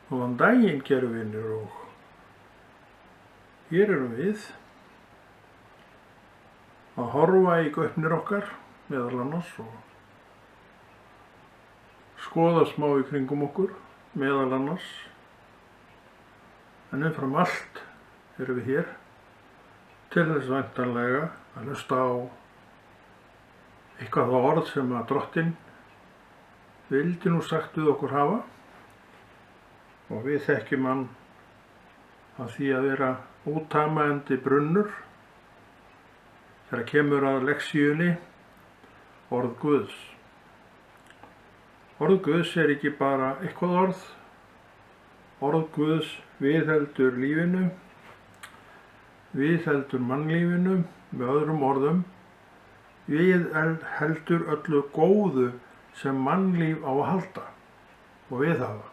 Góðan daginn, kæru vinir, og hér erum við að horfa í gaupnir okkar meðal annars og skoða smá í kringum okkur meðal annars, en umfram allt erum við hér til þess væntanlega að hlusta á eitthvað það orð sem að Drottinn vildi nú sagt við okkur hafa. Og við þekkjum hann að því að vera ótæmandi brunnur þegar kemur að lexíunni orð Guðs. Orð Guðs er ekki bara eitthvað orð. Orð Guðs viðheldur lífinu, viðheldur mannlífinu, með öðrum orðum, viðheldur öllu góðu sem mannlíf á að halda og viðhafa.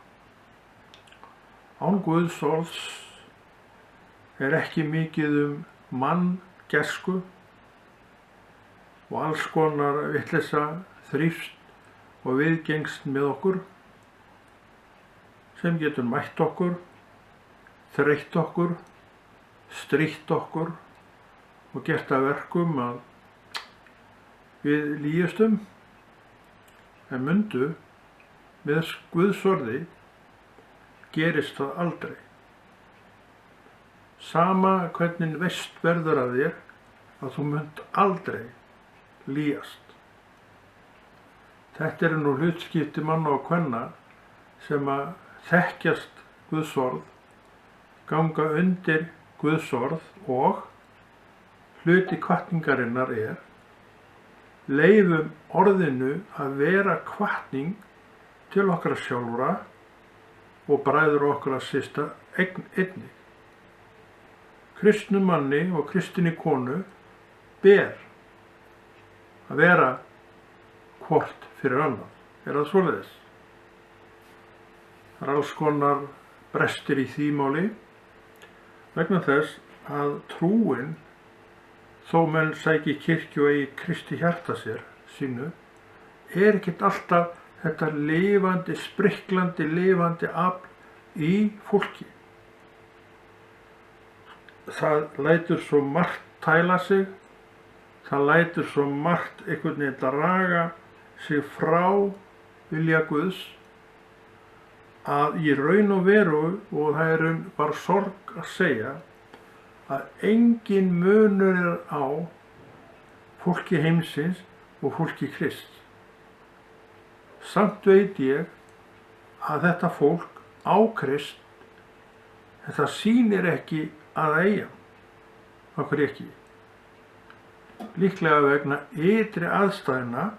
Án Guðs orðs er ekki mikið manngæsku og alls konar vitleysa þrífst og viðgengst með okkur sem getur mætt okkur, þreytt okkur, strítt okkur og gert að verkum að við lýjustum, en mundu með Guðs orði gerist það aldrei. Sama hvernig veist verður að þér að þú munt aldrei lýjast. Þetta eru nú hlutskipti manna og kvenna sem að þekkjast Guðs orð, ganga undir Guðs orð og hluti hvatningarinnar er leyfum orðinu að vera hvatning til okkar sjálfra og bræður okkar að systa einnig. Kristnum manni og kristinni konu ber að vera hvort fyrir annan. Er það svoleiðis? Það er alls konar brestir í því máli vegna þess að trúin, þó menn sæki kirkju og eigi Kristi hjarta sínu, er ekkert alltaf þetta lifandi, spriklandi, lifandi afl í fólki. Það lætur svo margt tæla sig, það lætur svo margt einhvern veginn draga sig frá vilja Guðs að í raun og veru, og það er bara sorg að segja, að engin munur er á fólki heimsins og fólki Krists. Samt veit ég að þetta fólk á Krist, þetta sýnir ekki að eiga. Af hverju ekki? Líklega vegna ytri aðstæðna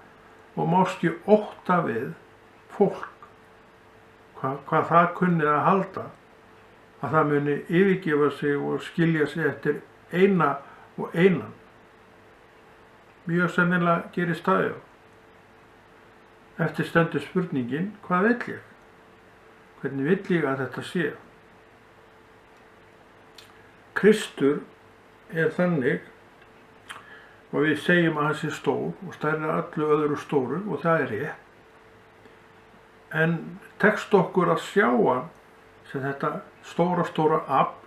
og máski ótta við fólk. Hvað það kunni að halda, að það muni yfirgefa sig og skilja sig eftir eina og einan. Mjög sennilega gerist það já. Eftir stendur spurningin, hvað vill ég? Hvernig vill ég að þetta sé? Kristur er þannig, og við segjum að hann sé stór og stærri öllu öðru stóru, og það er rétt, en tekst okkur að sjá hann sem þetta stóra afl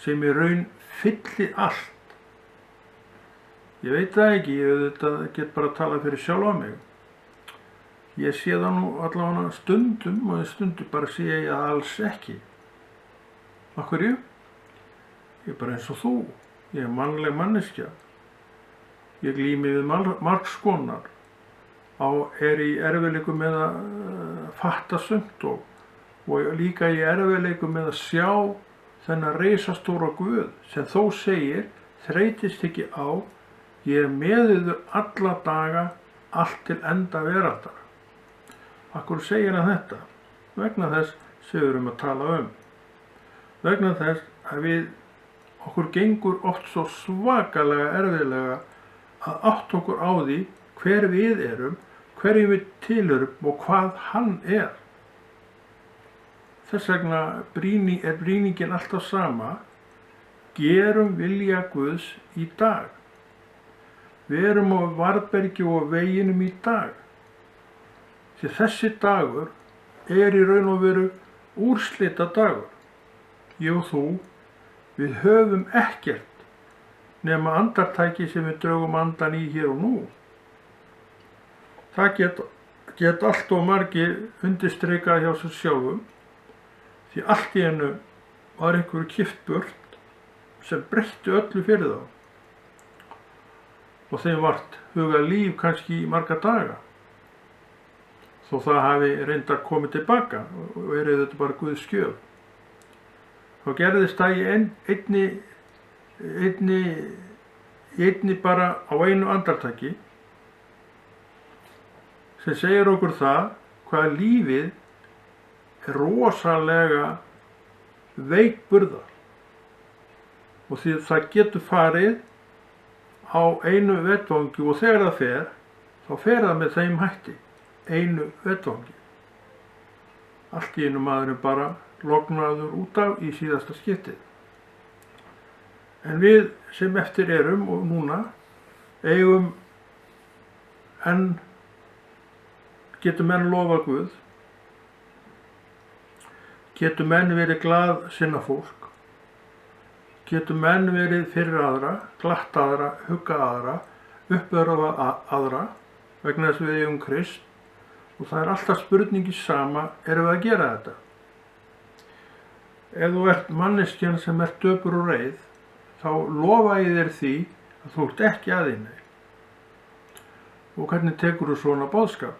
sem í raun fylli allt. Ég veit það ekki, ég get bara að tala fyrir sjálfa mig. Ég sé það nú allavega stundum og stundum bara sé ég að alls ekki. Af hverju? Ég er bara eins og þú. Ég er mannleg manneskja. Ég glími við margs konar. Er í erfiðleikum með að fatta sumt og líka í erfiðleikum með að sjá þennan risastóra Guð sem þó segir, þreytist ekki á, ég er með yður alla daga, allt til enda veraldar. Af hverju segir hann þetta? Vegna þess sem við erum að tala um. Vegna þess að okkur gengur oft svo svakalega erfiðlega að átta okkur á því hver við erum, hverju við tilheyrum og hvað hann er. Þess vegna er brýningin alltaf sama. Gerum vilja Guðs í dag. Við erum á varðbergi og veginum í dag. Því þessi dagur er í raun og veru úrslita dagur. Ég og þú, við höfum ekkert nema andartæki sem við draugum andan í hér og nú. Það get allt og margir undirstrikað hjá sér sjálfum, því allt í einu var einhver kippt burt sem breytti öllu fyrir þá. Og þeim vart hugað líf kannski í marga daga, þó það hafi reyndar komið tilbaka og verið þetta bara Guðs gjöf. Þá gerðist það í einni bara á einu andartaki, sem segir okkur það hvað lífið er rosalega veikburða, og því það getur farið á einu vettvangi, og þegar það fer, þá fer það með þeim hætti, einu vettvangi. Allt í einu maðurinn bara lognaður út af í síðasta skiptið. En við sem eftir erum og núna eigum getum menn lofa Guð, getum menn verið glað sinna fólk, getum menn verið fyrir aðra, glatt aðra, hugga aðra, uppörva aðra, vegna þess að við eigum Krist, og það er alltaf spurningi sama, erum við að gera þetta? Ef þú ert manneskjan sem ert döpur og reið, þá lofa ég þér því að þú ert ekki að þínu. Og hvernig tekur þú svona boðskap?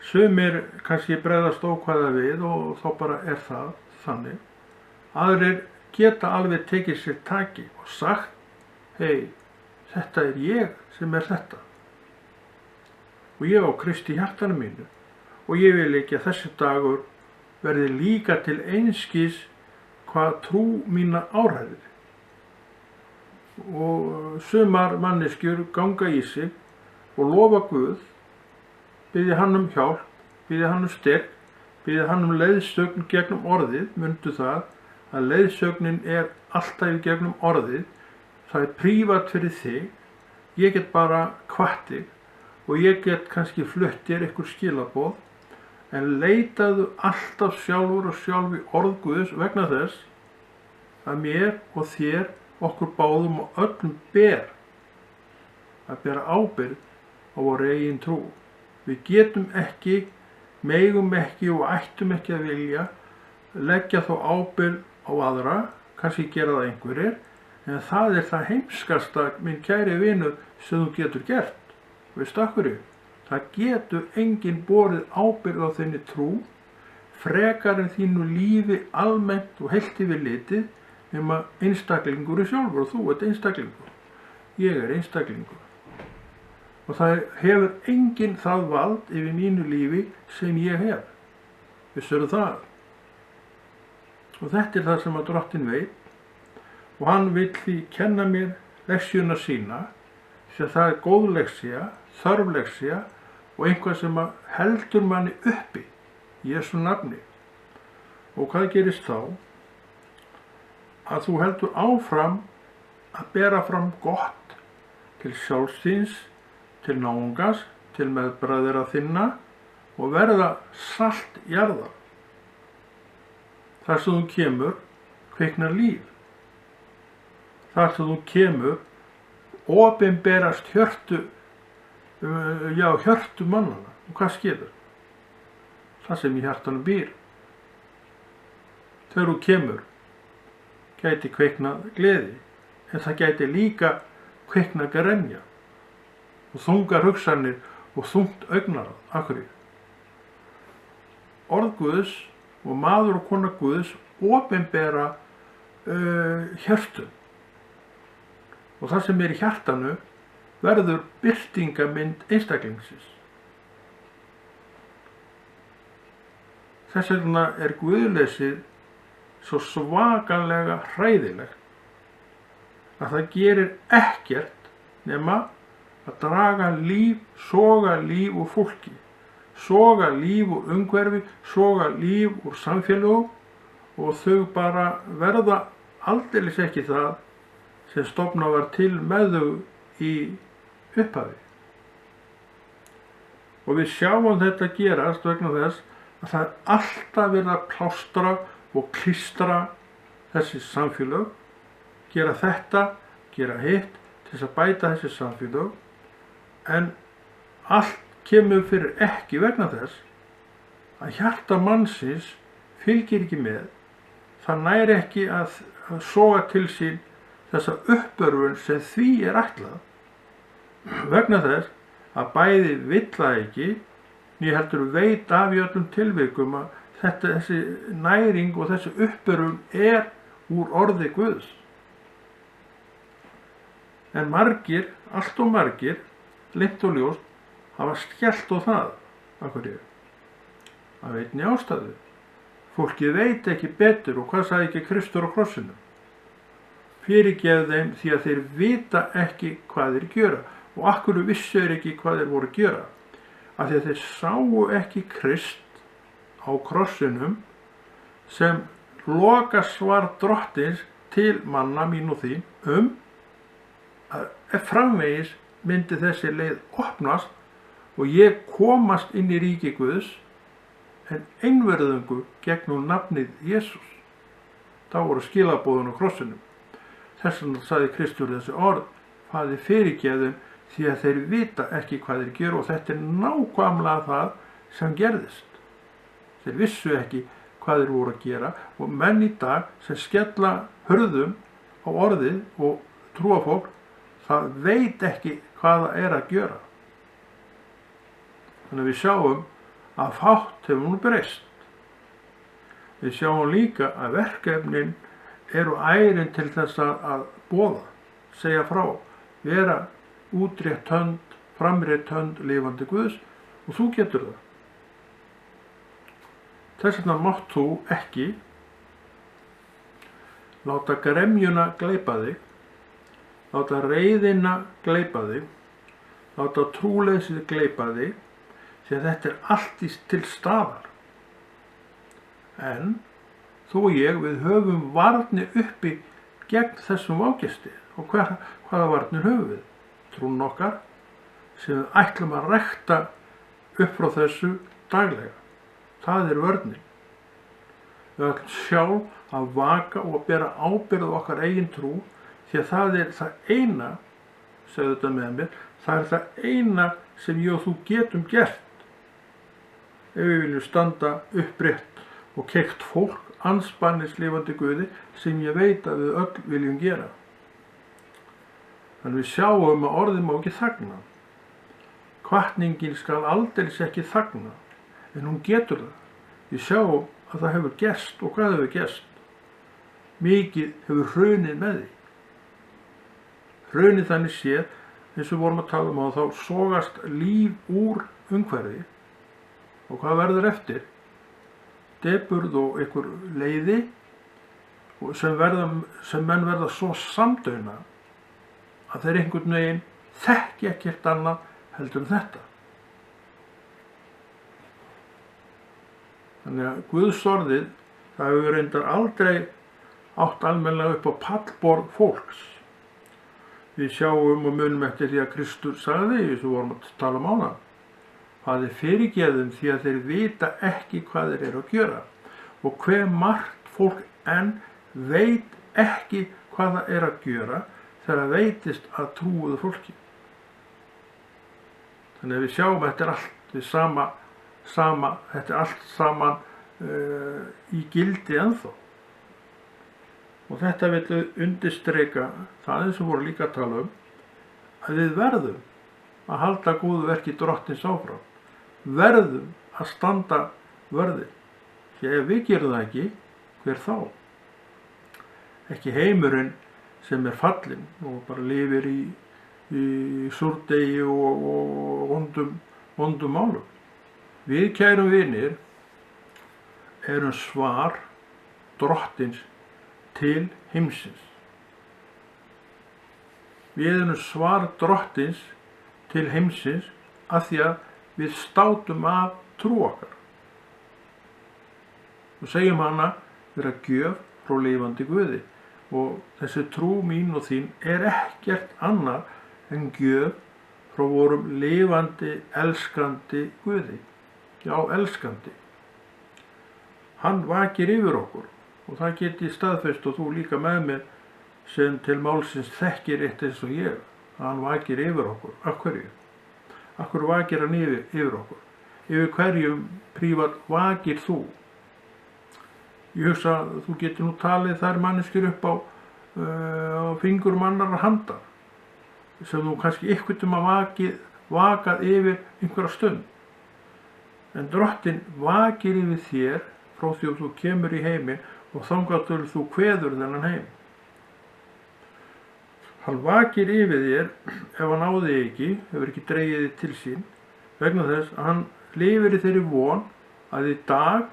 Sumir kannski bregðast ókvæða við og þá bara er það þannig. Aðrir geta alveg tekið sér taki og sagt, hei, þetta er ég sem er þetta. Og ég á Krist í hjartanu mínu, og ég vil ekki að þessi dagur verði líka til einskis hvað trú mína áræðir. Og sumar manneskjur ganga í sig og lofa Guð, biðja hann um hjálp, biðja hann um styrk, biðja hann um leiðsögn gegnum orðið. Mundu það að leiðsögnin er alltaf í gegnum orðið. Það er prívat fyrir þig. Ég get bara hvatt þig og ég get kannski flutt þér einhver skilaboð, en leitaðu alltaf sjálfur og sjálf í orð Guðs, vegna þess að mér og þér, okkur báðum og öllum ber að bera ábyrgð á voru eigin trú. Við getum ekki, megum ekki og ættum ekki að vilja leggja þá ábyrgð á aðra, kannski gera það einhverjir, en það er það heimskasta, minn kæri vinur, sem þú getur gert. Veistu af hverju? Það getur enginn borið ábyrgð á þinni trú, frekar en þínu lífi almennt og heilt yfir litið, nema einstaklingur er sjálfur, og þú ert einstaklingur. Ég er einstaklingur. Og það hefur enginn það vald yfir mínu lífi sem ég hef. Vissirðu það? Og þetta er það sem að Drottinn veit, og hann vill því kenna mér leksjuna sína, sem það er góð leksja, þörf leksja og einhvað sem heldur manni uppi í Jesú nafni. Og hvað gerist þá? Að þú heldur áfram að bera fram gott til sjálfs þíns, til náungans, til meðbræðra þinna og verða salt jarðar. Þar sem þú kemur, kviknar líf. Þar sem þú kemur, opinberast hjörtu mannana. Og hvað skilur? Það sem í hjartanum býr. Þegar þú kemur, gæti kveiknað gleði, en það gæti líka kveiknað gremja og þungar hugsanir og þungt augnaráð. Af hverju? Orð Guðs og maður og kona Guðs opinbera hjörtum. Og það sem er í hjartanu verður birtingamynd einstaklingsins. Þess vegna er guðleysið svo svakalega hræðilegt að það gerir ekkert nema að draga líf, soga líf úr fólki, soga líf úr umhverfi, soga líf úr samfélögum, og þau bara verða aldeilis ekki það sem stofnað var til með þau í upphafi. Og við sjáum þetta gerast vegna þess að það alltaf verið að plástra og klístra þessi samfélög, gera þetta, gera hitt til þess að bæta þessi samfélög, en allt kemur fyrir ekki vegna þess að hjarta mannsins fylgir ekki með. Það næri ekki að soga til sín þessa uppörfun sem því er ætlað, vegna þess að bæði vill það ekki, né heldur veit af í öllum tilvikum að þessi næring og þessi uppörfun er úr orði Guðs. En margir, allt og margir, leynt og ljóst, hafa skellt á það. Af hverju? Af einni ástæðu. Fólkið veit ekki betur, og hvað sagði ekki Kristur á krossinum? Fyrirgefðu þeim því að þeir vita ekki hvað þeir gera. Og af hverju vissu þeir ekki hvað þeir voru að gera? Af því að þeir sáu ekki Krist á krossinum sem lokasvar drottins til manna mín og þín að framvegis myndi þessi leið opnast og ég komast inn í ríki Guðs en einverðungu gegnum nafnið Jesús. Það voru skilaboðin á krossinum. Þess vegna sagði Kristur þessi orð: Faðir, fyrirgefðu þeim því að þeir vita ekki hvað þeir gera, og þetta er nákvæmlega það sem gerðist. Þeir vissu ekki hvað þeir voru að gera, og menn í dag sem skella hurðum á orðið og trúa fólk, það veit ekki hvað það er að gera. Þannig að við sjáum að fátt hefur nú breyst. Við sjáum líka að verkefnin eru ærin til þess að boða, segja frá, vera útrétt hönd, framrétt hönd lifandi Guðs, og þú getur það. Þess vegna mátt þú ekki láta gremjuna gleypa þig, láta reiðina gleypa þig, láta trúleysið gleypa þig, því að þetta er allt til staðar. En þú og ég, við höfum varnir uppi gegn þessum vágesti. Og hvaða varnir höfum við? Trúin okkar, sem við ætlum að rækta upp frá þessu daglega. Það er vörnin. Við ætlum sjálf að vaka og að bera ábyrgð á okkar eigin trú, því að það er það eina, segðu þetta með mér, það er það eina sem ég og þú getum gert ef við viljum standa upprétt og keypt fólk andspænis lifandi Guði, sem ég veit að við öll viljum gera. Þannig við sjáum að orðið má ekki þagna. Hvatningin skal aldeilis ekki þagna, en hún getur það. Við sjáum að það hefur gerst, og hvað hefur gerst? Mikið hefur hrunið með því. Hrunið þannig séð, eins og vorum að tala um, að þá sogast líf úr umhverfi, og hvað verður eftir? Depurð og einhver leiði sem menn verða svo samdauna að þeir einhvern veginn þekki ekkert annað heldur en þetta. Þannig að Guðs orðið, það hefur reyndar aldrei átt almennilega upp á pallborð fólks. Við sjáum og munum eftir því að Kristur sagði, eins og vorum að tala um áðan, Faðir, fyrirgefðu þeim því að þeir vita ekki hvað þeir eru að gera. Og hve margt fólk enn veit ekki hvað það er að gera þegar það veitist að trúuðu fólki. Þannig að við sjáum að þetta er allt við þetta er allt saman í gildi ennþá. Og þetta vil undirstrika það eins og voru líka að tala um, að við verðum að halda góðu verki drottins áfram. Verðum að standa vörðin. Því ef við gerum það ekki, hver þá? Ekki heimurinn sem er fallinn og bara lifir í súrdegi og vondum málum. Við, kærum vinir, erum svar drottins til heimsins. Við erum svar drottins til heimsins af því að við státum af trú okkar. Og segjum hana vera gjöf frá lifandi Guði. Og þessi trú mín og þín er ekkert annað en gjöf frá vorum lifandi, elskandi Guði. Já, elskandi. hann vakir yfir okkur og það geti staðfest og þú líka með mér sem til málsins þekkir eitt eins og ég, að hann vakir yfir okkur. Af hverju? Af hverju vakir hann yfir okkur? Yfir hverjum prívat vakir þú? Ég hugsa að þú getur nú talið þær manneskjur upp á fingurum annarra handar sem þú kannski einhvern að vakað yfir einhverja stund. En Drottinn vakir yfir þér frá því að þú kemur í heiminn og þangað til þú kveður þennan heim. Hann vakir yfir þér ef hann á þig ekki, hefur ekki dregið þig til sín, vegna þess að hann lifir í þeirri von að í dag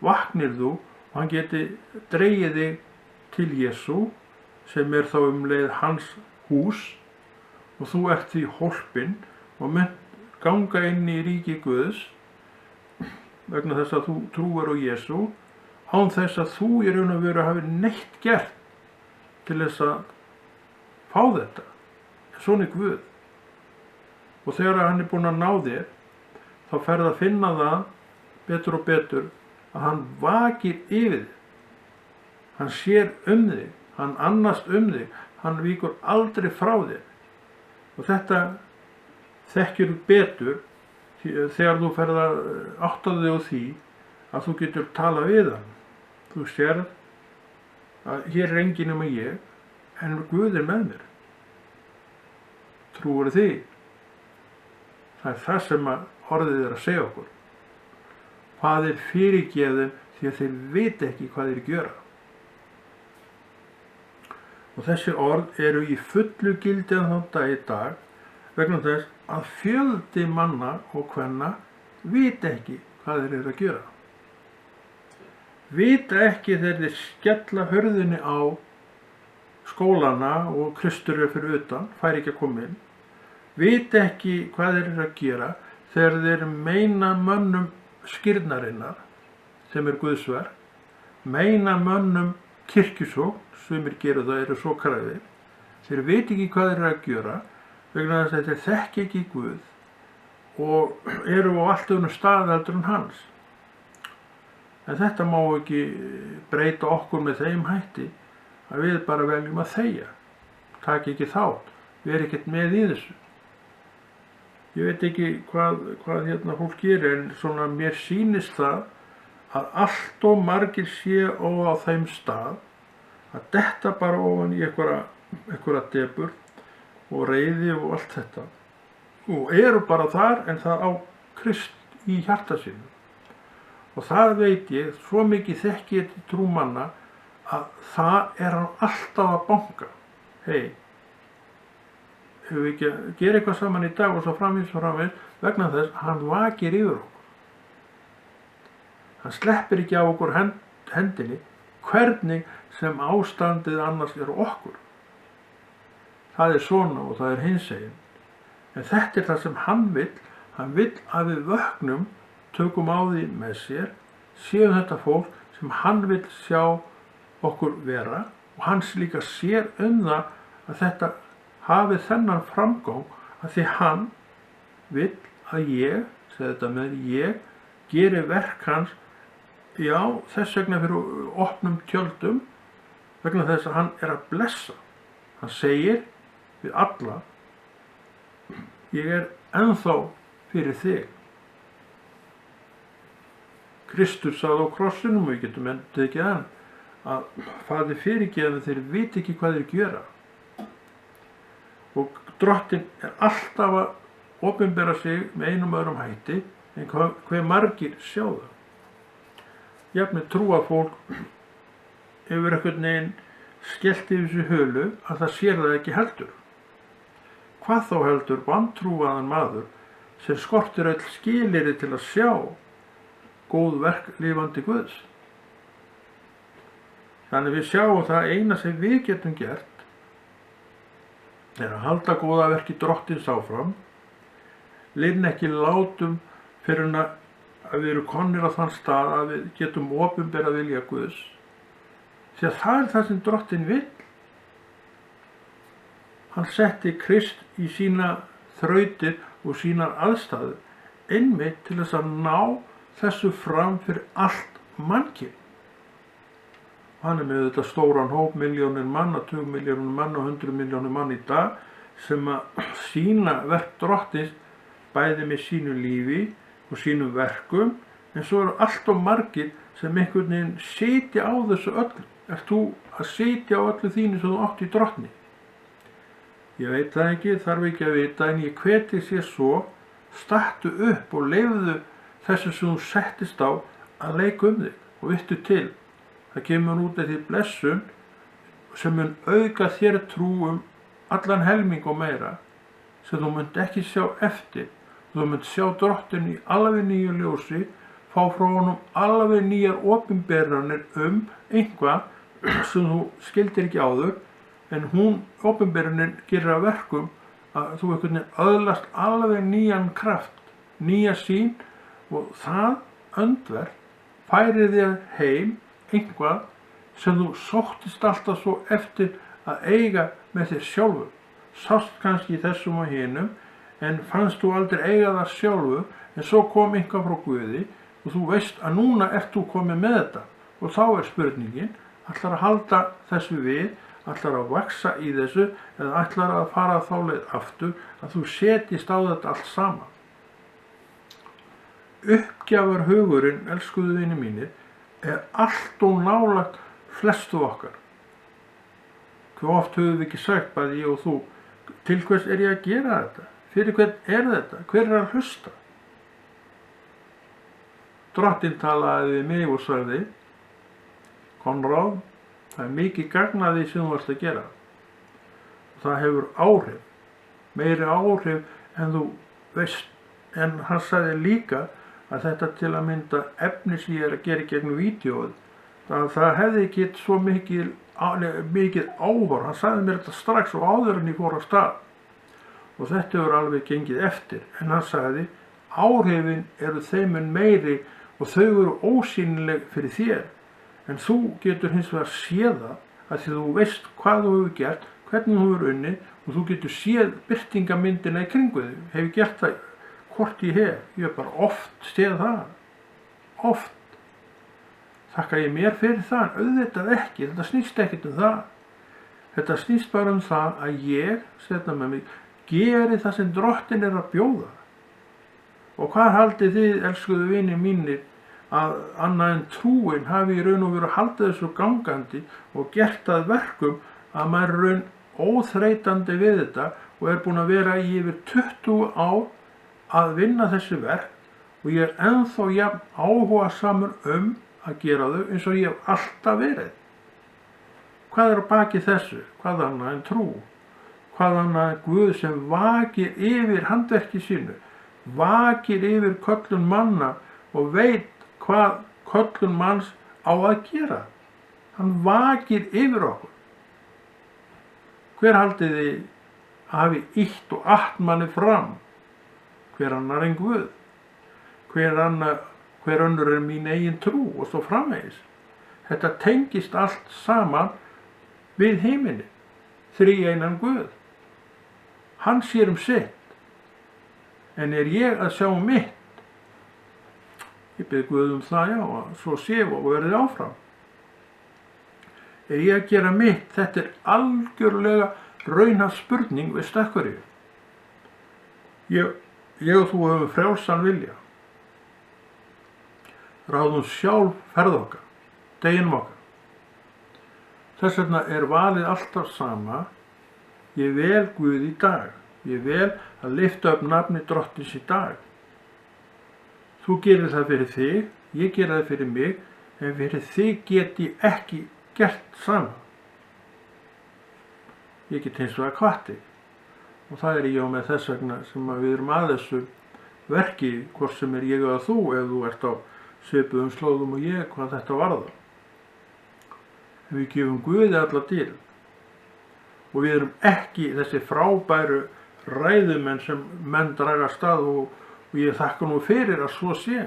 vaknir þú og hann geti dregið þig til Jesú, sem er þá leið hans hús, og þú ert því hólpinn og munt ganga inn í ríki Guðs vegna þess að þú trúir á Jesú, án þess að þú í raun og veru hafi neitt gert til þess að fá þetta. Svona er Guð. Og þegar hann er búinn að ná þér, þá ferð að finna það betur og betur að hann vakir yfir þig. Hann sér þig, hann annast þig, hann víkur aldrei frá þér. Og þetta þekkir betur þegar þú ferð að átta þig á því að þú getur talað við hann. Þú sérð að hér er enginn nema ég, en Guð er með mér. Trúir því? Það er það sem orðið er að segja okkur. Hvað er fyrirgefið því að þeir vita ekki hvað þeir gjöra. Og þessi orð eru í fullu gildi þann dag í dag vegna þess að fjöldi manna og kvenna vita ekki hvað þeir eru að gjöra. Vita ekki þegar þeir skella hurðinni á skólana og Kristur er fyrir utan, fær ekki að koma inn. Vita ekki hvað þeir eru að gera þegar þeir meina mönnum skírnarinnar, sem er Guðsverk, meina mönnum kirkjusókn, sumir gera það, eru svo kræðir. Þeir veit ekki hvað þeir eru að gjöra vegna þess að þeir þekki ekki Guð og eru á allt öðrum stað heldur en hans. En þetta má ekki breyta okkur með þeim hætti að við bara veljum að þegja, taka ekki þátt, við erum ekkert með í þessu. Ég veit ekki hvað fólk gerir, en svona mér sýnist það að allt og margir séu á þeim stað að detta bara ofan í einhverja debur og reiði og allt þetta og eru bara þar en það á Krist í hjarta sínu. Og það veit ég, svo mikið þekki ég til trúmanna að það er hann alltaf að banka. Hei, hefur við ekki að gera eitthvað saman í dag og svo framvís vegna þess að hann vakir yfir okkur. Hann sleppir ekki á okkur hendinni hvernig sem ástandið annars er okkur. Það er svona og það er hinsegin. En þetta er það sem hann vill að við vöknum, tökum á því með sér, séum þetta fólk sem hann vill sjá okkur vera og hans líka sér það að þetta hafi þennan framgang að því hann vill að ég, segði þetta með ég, geri verk hans, já, þess vegna fyrir opnum tjöldum, vegna þess að hann er að blessa. Hann segir við alla, ég er ennþá fyrir þig. Kristur sagði á krossinum, og við getum endið ekki hann, að Faðir fyrirgefðu þeir viti ekki hvað þeir gjöra. Og Drottinn er alltaf að opinbera sig með einum öðrum hætti en hve margir sjá það. Jafnvel trúa fólk hefur einhvern veginn skellt yfir þessu hölu að það sér það ekki heldur. Hvað þá heldur vantrúaðan maður sem skortir öll skilyrði til að sjá góð verk lifandi Guðs. Þannig við sjáum það eina sem við getum gert er að halda góða verki Drottins áfram, linna ekki látum fyrir að við erum komnir á þann stað að við getum opinbera vilja Guðs, því að það er það sem Drottinn vill. Hann setti Krist í sína þrautir og sínar aðstæður einmitt til þess að ná þessu fram fyrir allt mannkyn. Hann með þetta stóran hóp, milljónir manna, 20 milljónir manna og 100 milljónir manna í dag sem að sýna verk Drottins bæði með sínu lífi og sínum verkum, en svo eru allt of margir sem einhvern veginn sitja á þessu öllu. Ert þú að sitja á öllu þínu sem þú átt í Drottni? Ég veit það ekki, þarf ekki að vita, en ég hveti sér svo, stattu upp og leyfðu þessu sem þú settist á að leika þig og vittu til. Það kemur út af því blessun sem mun auka þér trú allan helming og meira sem þú munt ekki sjá eftir. Þú munt sjá Drottin í alveg nýju ljósi, fá frá honum alveg nýjar opinberanir einhvað sem þú skildir ekki áður, en opinberunin gerir að verkum að þú einhvern veginn öðlast alveg nýjan kraft, nýja sýn, og það öndverk færir þér heim einhvað sem þú sóttist alltaf svo eftir að eiga með þér sjálfur. Sást kannski í þessum og hinum, en fannst þú aldrei eiga það sjálfur, en svo kom einhvað frá Guði og þú veist að núna ert þú komið með þetta. Og þá er spurningin, ætlar að halda þessu við, ætlar að vaksa í þessu, eða ætlar að fara þá leið aftur, að þú setjist á þetta allt saman. Uppgjafar hugurinn, elskuðu vinir mínir, er allt og nálægt flestu okkar. Hve oft höfum við ekki sagt, bæði ég og þú, til hvers er ég að gera þetta? Fyrir hvern er þetta? Hver er að hlusta? Drottinn talaði við mig og sagði, Konráð, það er mikið gagn að því sem þú ert að gera. Það hefur áhrif, meiri áhrif en þú veist. En hann sagði líka að þetta til að mynda efni sem ég er að gera í gegnum vídeóið, það hefði ekki svo mikið áhorf. Hann sagði mér þetta strax og áður en ég fór á stað. Og þetta hefur alveg gengið eftir. En hann sagði, áhrifin eru þeim en meiri og þau eru ósýnileg fyrir þér. En þú getur hins vegar séð það að því þú veist hvað þú hefur gert, hvernig þú hefur unnið, og þú getur séð birtingamyndina í kringu þig. Hefur gert það hvort ég hef bara oft séð það. Oft. Þakka ég mér fyrir það, en auðvitað ekki. Þetta snýst ekkert það. Þetta snýst bara það að ég, setna með mig, geri það sem Drottinn er að bjóða. Og hvað haldið þið, elskuðu vinir mínir, að annað en trúin hafi í raun og veru haldið þessu gangandi og gert að verkum að maður er raun óþreytandi við þetta og er búin að vera í yfir 20 ár að vinna þessi verk, og ég er ennþá jafn áhugasamur að gera þau eins og ég hef alltaf verið. Hvað er að baki þessu? Hvað annað en trú? Hvað annað en Guð sem vakir yfir handverki sínu, vakir yfir köllun manna og veit hvað köllun manns á að gera. Hann vakir yfir okkur. Hver haldið þið að hafi ýtt og att manni fram? Hver annar en Guð? Hver önnur er mín eigin trú og svo framvegis. Þetta tengist allt saman við himinin, þríeinan Guð. Hann sér sitt, en er ég að sjá mitt? Ég bið Guð það, já, og svo sé og verði áfram. Er ég að gera mitt? Þetta er algjörlega raunhæf spurning við stakkurinn. Ég og þú höfum frjálsan vilja. Ráðum sjálf ferð okkar, deginum okkar. Þess vegna er valið alltaf sama. Ég vel Guð í dag. Ég vel að lyfta upp nafni Drottins í dag. Þú gerir það fyrir þig, ég gerir það fyrir mig, en fyrir þig get ég ekki gert sama. Ég get hins vegar hvatt þig. Og það er ég með þess vegna sem við erum að þessu verki, hvort sem er ég eða þú, ef þú ert á svipuðum slóðum og ég, hvað þetta varðar. Við gefum Guði alla til. Og við erum ekki þessi frábæru ræðumenn sem menn draga af stað, og ég þakka nú fyrir að svo sé.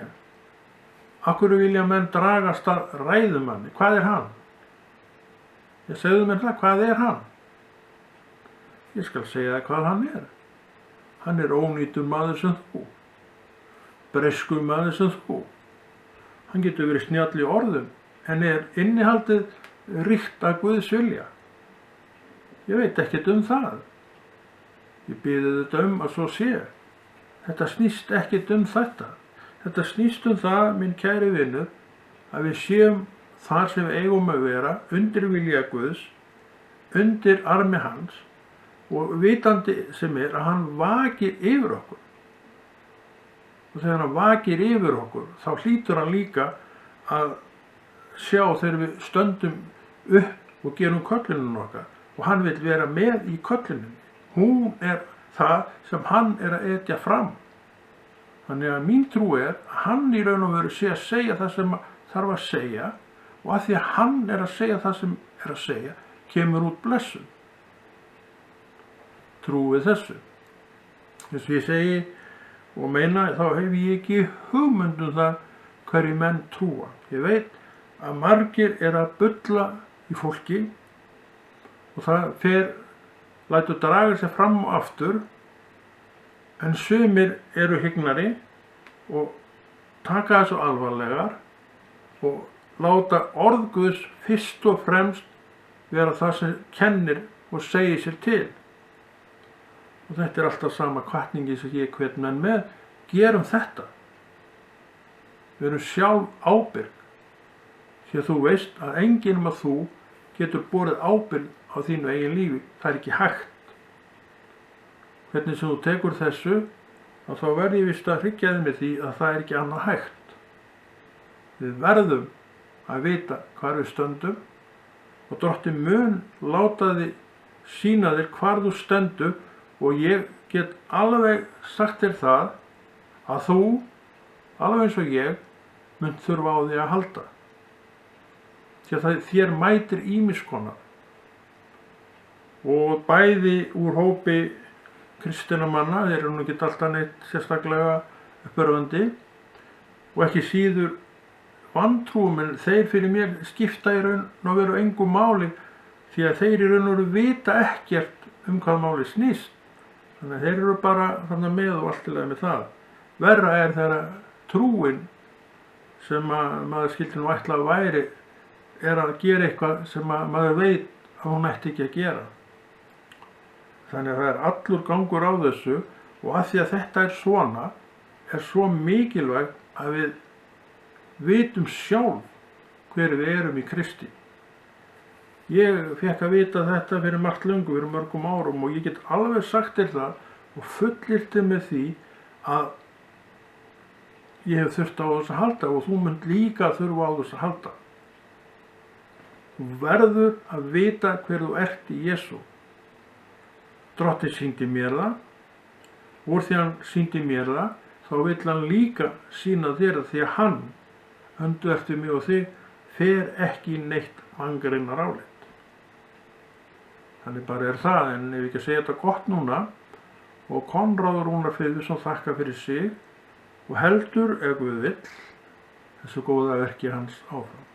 Af hverju vilja menn draga af stað ræðumanni? Hvað er hann? Ég segðu mér það, hvað er hann? Ég skal segja það hvað hann er. Hann er ónýtur maður sem þú. Breskur maður sem þú. Hann getur verið snjall í orðum, en er innihaldið ríkt af Guðs vilja? Ég veit ekkert það. Ég biði þetta að svo sé. Þetta snýst ekkert þetta. Þetta snýst það, minn kæri vinur, að við séum þar sem við eigum að vera, undir vilja Guðs, undir armi hans, og vitandi sem að hann vakir yfir okkur. Og þegar hann vakir yfir okkur, þá hlýtur hann líka að sjá þegar við stöndum upp og gerum köllunum okkar, og hann vil vera með í köllunum. Hún það sem hann að etja fram. Þannig að mín trú að hann í raun og veru sé að segja það sem þarf að segja, og að því að hann að segja það sem að segja, kemur út blessun. Trúið þessu. Þess að ég segi og meina, þá hef ég ekki hugmynd það hverju menn trúa. Ég veit að margir að bulla í fólki, og það lætur draga sig fram og aftur, en sumir eru hygnari og taka þessu alvarlegar og láta orð Guðs fyrst og fremst vera það sem kennir og segir sér til. Og þetta alltaf sama hvatningi sem ég hvet menn með. Gerum þetta. Við erum sjálf ábyrg. Því að þú veist að enginn nema þú getur borið ábyrgð á þínu eigin lífi. Það ekki hægt. Hvernig sem þú tekur þessu, þá verð ég víst að hryggjaði með því að það ekki annað hægt. Við verðum að vita hvar við stöndum, og Drottinn mun láta þig sýna þér hvar þú stendur, og ég get alveg sagt þér það að þú, alveg eins og ég, mun þurfa á því að halda. Því að þér mætir ýmiss konar. Og bæði úr hópi kristinna manna, þeir eru nú ekki alltaf neitt sérstaklega uppörvandi, og ekki síður vantrúum, en þeir fyrir mér skipta í raun og veru engu máli, því að þeir í raun og veru vita ekkert hvað máli snýst. Þannig að þeir eru bara þarna með og allt í lagi með það. Verra þegar trúin sem maður skyldi nú ætla að væri að gera eitthvað sem maður veit að hún ætti ekki að gera. Þannig að það allur gangur á þessu, og að því að þetta svona, svo mikilvægt að við vitum sjálf hver við erum í Kristi. Ég fekk að vita þetta fyrir margt löngu, fyrir mörgum árum, og ég get alveg sagt þér það og fullyrti með því að ég hef þurft á þess að halda, og þú munt líka þurfa á þess að halda. Þú verður að vita hver þú ert í Jesú. Drottinn sýndi mér það, og því hann sýndi mér það, þá vill hann líka sýna þér því að hann, höndu eftir mig og þig, fer ekki neitt manngreinnar álit. Þannig bara það, en ef ekki að segja þetta gott núna, og Konráð Rúnar Friðriksson þakka fyrir sig, og heldur, ef Guð vill, þessu góða verki hans áfram.